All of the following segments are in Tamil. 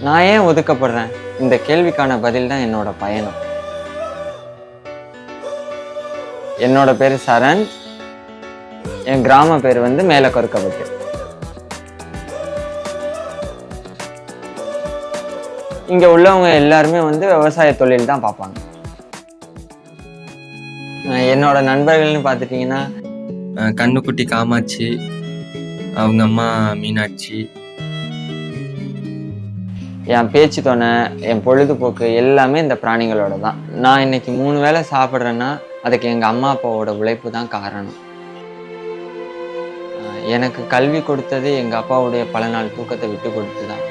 நான் ஏன் ஒதுக்கப்படுறேன்? இந்த கேள்விக்கான பதில் தான் என்னோட பயணம். என்னோட பேரு சரண். என் கிராம பேர் வந்து மேலக்கொருக்கப்பட்டு. இங்க உள்ளவங்க எல்லாருமே வந்து விவசாய தொழில் தான் பார்ப்பாங்க. என்னோட நண்பர்கள்னு பார்த்துட்டீங்கன்னா, கண்ணுக்குட்டி காமாட்சி, அவங்க அம்மா மீனாட்சி. என் பேச்சு துணை, என் பொழுதுபோக்கு எல்லாமே இந்த பிராணிகளோட தான். நான் இன்னைக்கு 3 வேளை சாப்பிட்றேன்னா, அதுக்கு எங்க அம்மா, அப்பாவோட உழைப்பு தான் காரணம். எனக்கு கல்வி கொடுத்தது எங்க அப்பாவுடைய பல நாள் தூக்கத்த விட்டு கொடுத்து தான்.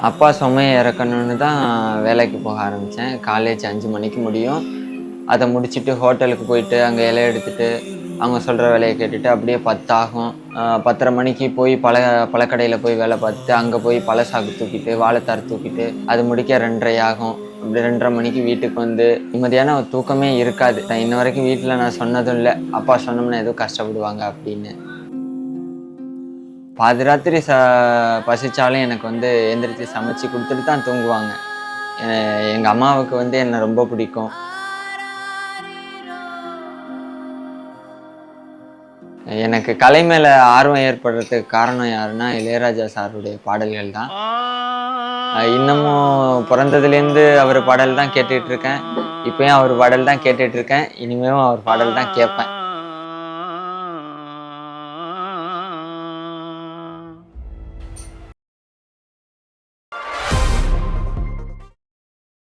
அப்பா சுமைய இறக்கணும்னு தான் வேலைக்கு போக ஆரம்பிச்சேன். காலேஜ் 5 மணிக்கு முடியும். அத முடிச்சுட்டு ஹோட்டலுக்கு போயிட்டு, அங்க இலை எடுத்துட்டு, அவங்க சொல்ற வேலைய கேட்டுட்டு அப்படியே 10 ஆகும். 10:30 மணிக்கு போய் பழக்கடையில போய் வேலை பார்த்துட்டு, அங்க போய் பழசாக்கு தூக்கிட்டு, வாழைத்தார் தூக்கிட்டு, அது முடிக்க 2:30 ஆகும். அப்படி 2:30 மணிக்கு வீட்டுக்கு வந்து நிம்மதியான ஒரு தூக்கமே இருக்காது. நான் இன்ன வரைக்கும் வீட்ல நான் சொன்னதும் இல்ல. அப்பா சொன்னோம்னா ஏதோ கஷ்டப்படுவாங்க அப்படின்னு. பாதி ராத்திரி பசிச்சாலும் எனக்கு வந்து எந்திரிச்சு சமைச்சு குடுத்துட்டு தான் தூங்குவாங்க. எங்க அம்மாவுக்கு வந்து என்ன ரொம்ப பிடிக்கும். எனக்கு கலை மேல ஆர்வம் ஏற்படுறதுக்கு காரணம் யாருன்னா, இளையராஜா சாருடைய பாடல்கள் தான். இன்னமும் பொறந்ததுலேருந்து அவர் பாடல் தான் கேட்டுட்டு இருக்கேன். இப்பயும் அவர் பாடல் தான் கேட்டுட்டு இருக்கேன். இனிமேலும் அவர் பாடல் தான் கேட்பேன்.